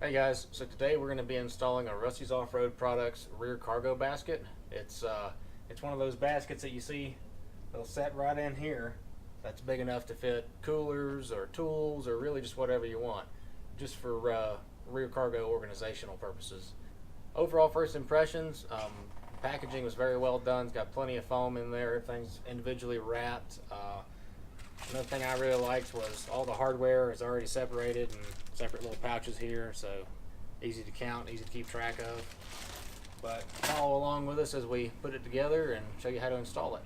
Hey guys, so today we're going to be installing a Rusty's Off-Road Products rear cargo basket. It's one of those baskets that you see that'll set right in here. That's big enough to fit coolers or tools or really just whatever you want, just for rear cargo organizational purposes. Overall first impressions, packaging was very well done. It's got plenty of foam in there. Everything's individually wrapped. Another thing I really liked was all the hardware is already separated in separate little pouches here, so easy to count, easy to keep track of. But follow along with us as we put it together and show you how to install it.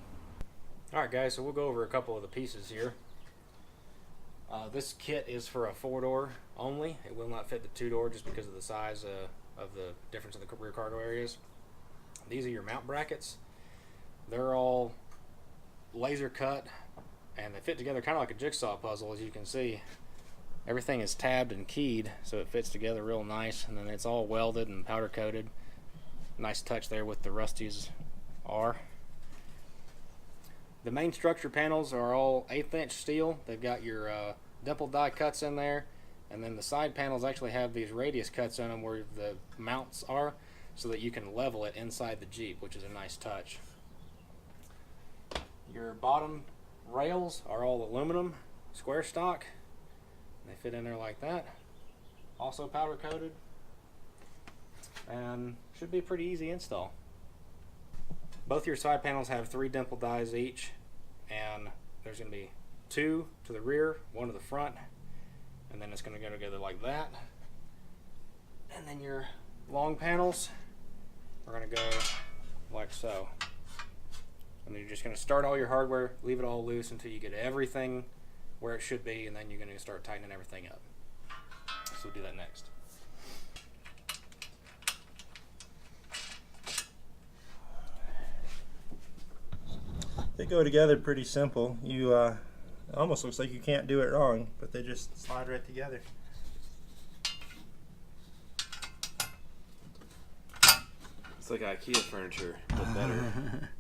Alright guys, so we'll go over a couple of the pieces here. This kit is for a 4-door only. It will not fit the 2-door just because of the size of the difference in the rear cargo areas. These are your mount brackets. They're all laser cut and they fit together kind of like a jigsaw puzzle. As you can see, everything is tabbed and keyed so it fits together real nice, and then it's all welded and powder coated. Nice touch there with the Rusty's R. The main structure panels are all 1/8 inch steel. They've got your dimple die cuts in there, and then the side panels actually have these radius cuts in them where the mounts are, so that you can level it inside the Jeep, which is a nice touch. Your bottom rails are all aluminum square stock. They fit in there like that. Also powder coated, and should be a pretty easy install. Both your side panels have 3 dimple dies each, and there's going to be 2 to the rear, 1 to the front, and then it's going to go together like that. And then your long panels are going to go like so. And you're just going to start all your hardware, leave it all loose until you get everything where it should be, and then you're going to start tightening everything up. So we'll do that next. They go together pretty simple. You it almost looks like you can't do it wrong, but they just slide right together. It's like IKEA furniture, but better.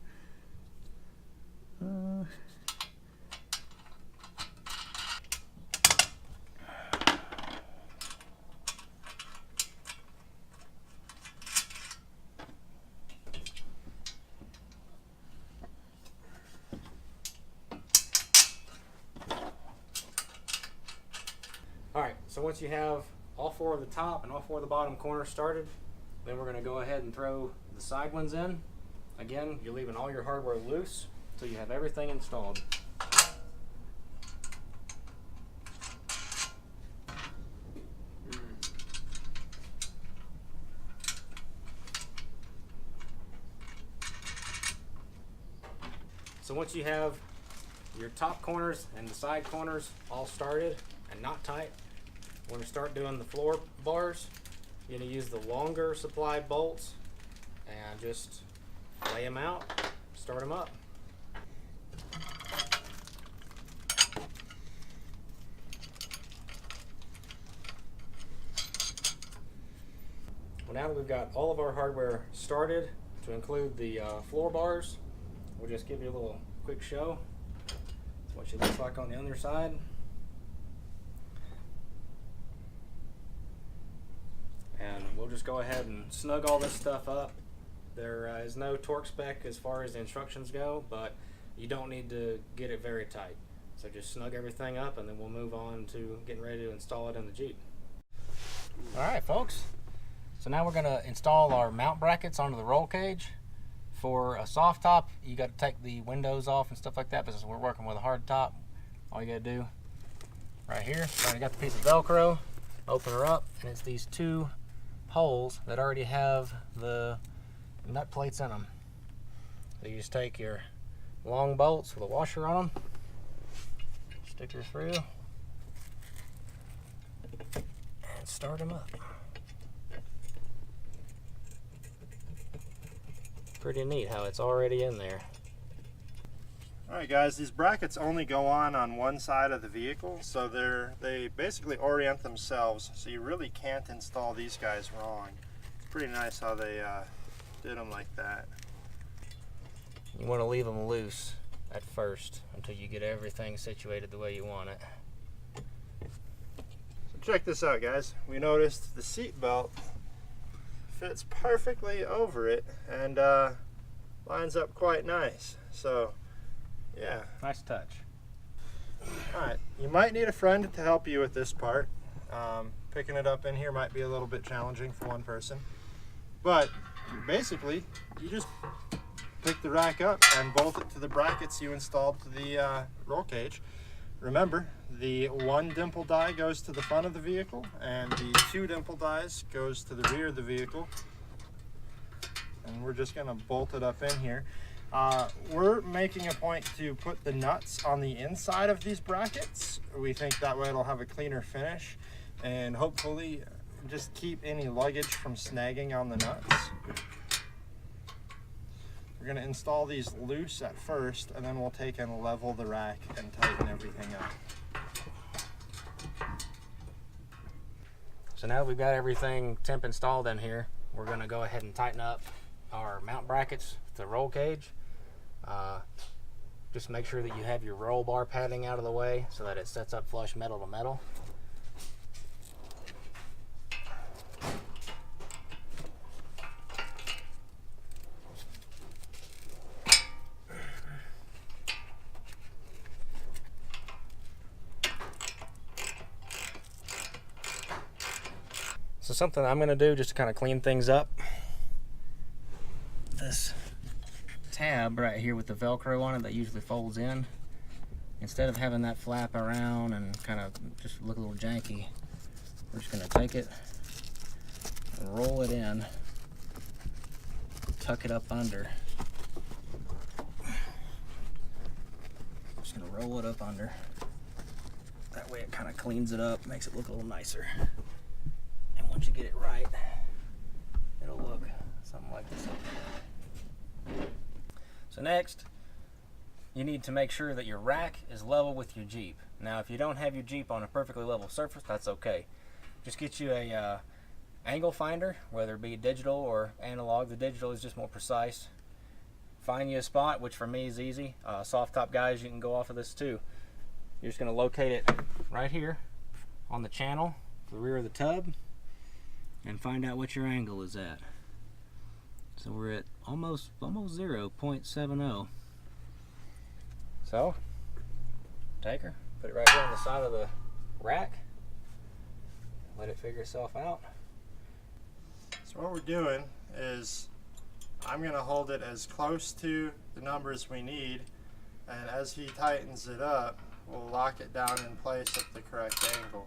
Alright, so once you have all 4 of the top and all 4 of the bottom corners started, then we're going to go ahead and throw the side ones in. Again, you're leaving all your hardware loose until you have everything installed. So once you have your top corners and the side corners all started and not tight, we're going to start doing the floor bars. You're going to use the longer supply bolts and just lay them out, start them up. Well, now that we've got all of our hardware started, to include the floor bars, we'll just give you a little quick show. That's what she looks like on the other side. And we'll just go ahead and snug all this stuff up. There is no torque spec as far as the instructions go, but you don't need to get it very tight. So just snug everything up, and then we'll move on to getting ready to install it in the Jeep. Alright folks, so now we're going to install our mount brackets onto the roll cage. For a soft top, you got to take the windows off and stuff like that, but since we're working with a hard top, all you got to do right here, already got the piece of Velcro, open her up, and it's these 2 holes that already have the nut plates in them. So you just take your long bolts with a washer on them, stick her through, and start them up. Pretty neat how it's already in there. Alright guys, these brackets only go on one side of the vehicle, so they basically orient themselves, so you really can't install these guys wrong. It's pretty nice how they did them like that. You want to leave them loose at first until you get everything situated the way you want it. check this out, guys. We noticed the seat belt fits perfectly over it and lines up quite nice. So yeah, Nice touch. alright, you might need a friend to help you with this part. Picking it up in here might be a little bit challenging for one person, but basically you just pick the rack up and bolt it to the brackets you installed to the roll cage. Remember, the 1 dimple die goes to the front of the vehicle and the 2 dimple dies goes to the rear of the vehicle, and we're just going to bolt it up in here. We're making a point to put the nuts on the inside of these brackets. We think that way it'll have a cleaner finish and hopefully just keep any luggage from snagging on the nuts. We're going to install these loose at first, and then we'll take and level the rack and tighten everything up. So now that we've got everything temp installed in here, we're going to go ahead and tighten up our mount brackets to the roll cage. Just make sure that you have your roll bar padding out of the way so that it sets up flush metal to metal. So something I'm going to do just to kind of clean things up, this tab right here with the Velcro on it that usually folds in, instead of having that flap around and kind of just look a little janky, we're just going to take it and roll it in, tuck it up under. Just going to roll it up under. That way it kind of cleans it up, makes it look a little nicer. Once you get it right, it'll look something like this. So next, you need to make sure that your rack is level with your Jeep. Now, if you don't have your Jeep on a perfectly level surface, that's okay. Just get you a angle finder, whether it be digital or analog. The digital is just more precise. Find you a spot, which for me is easy. Soft top guys, you can go off of this too. You're just going to locate it right here on the channel, the rear of the tub, and find out what your angle is at. So we're at almost 0.70. So take her, put it right here on the side of the rack, let it figure itself out. So what we're doing is I'm going to hold it as close to the numbers we need, and as he tightens it up, we'll lock it down in place at the correct angle.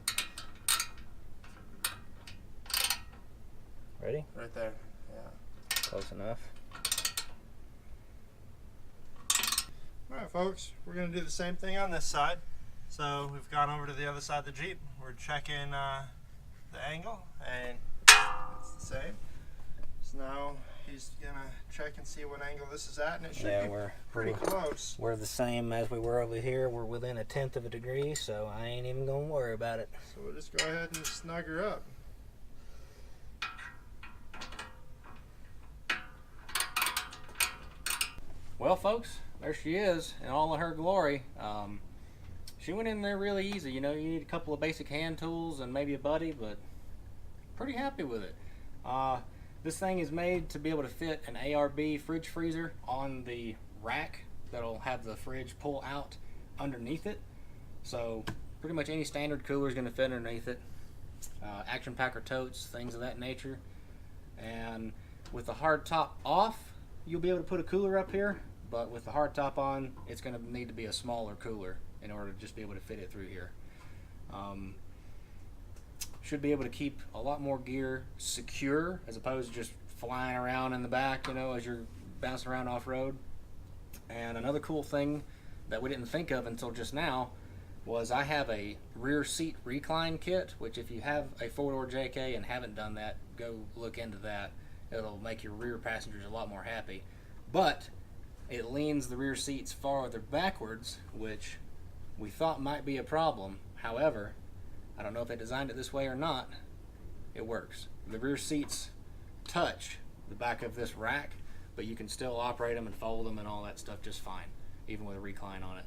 Ready? Right there, yeah. Close enough. Alright folks, we're going to do the same thing on this side. So we've gone over to the other side of the Jeep. We're checking the angle, and it's the same. So now he's going to check and see what angle this is at, and it should be pretty close. We're the same as we were over here. We're within 1/10 of a degree, so I ain't even going to worry about it. So we'll just go ahead and snug her up. Well, folks, there she is in all of her glory. She went in there really easy. You know, you need a couple of basic hand tools and maybe a buddy, but pretty happy with it. This thing is made to be able to fit an ARB fridge freezer on the rack that'll have the fridge pull out underneath it. So pretty much any standard cooler is going to fit underneath it. Action packer totes, things of that nature. And with the hard top off, you'll be able to put a cooler up here. But with the hard top on, it's going to need to be a smaller cooler in order to just be able to fit it through here. Should be able to keep a lot more gear secure as opposed to just flying around in the back, you know, as you're bouncing around off-road. And another cool thing that we didn't think of until just now was I have a rear seat recline kit, which if you have a four-door JK and haven't done that, go look into that. It'll make your rear passengers a lot more happy. But it leans the rear seats farther backwards, which we thought might be a problem. However, I don't know if they designed it this way or not, it works. The rear seats touch the back of this rack, but you can still operate them and fold them and all that stuff just fine, even with a recline on it.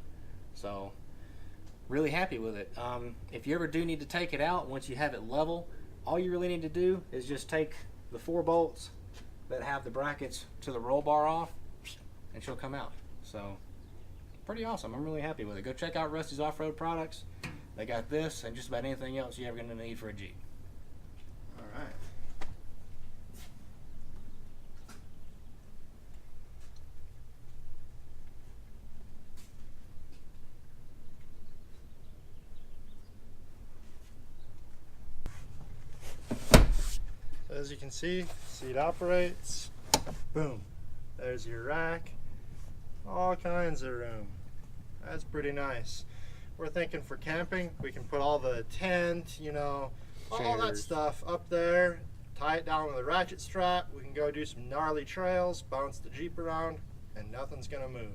So really happy with it. If you ever do need to take it out, once you have it level, all you really need to do is just take the 4 bolts that have the brackets to the roll bar off, and she'll come out. So pretty awesome. I'm really happy with it. Go check out Rusty's Off-Road Products. They got this and just about anything else you're ever going to need for a Jeep. All right. As you can see, seat operates. Boom. There's your rack. All kinds of room. That's pretty nice. We're thinking for camping, we can put all the tent, you know, all that Chairs. stuff up there, tie it down with a ratchet strap. We can go do some gnarly trails, bounce the Jeep around, and nothing's gonna move.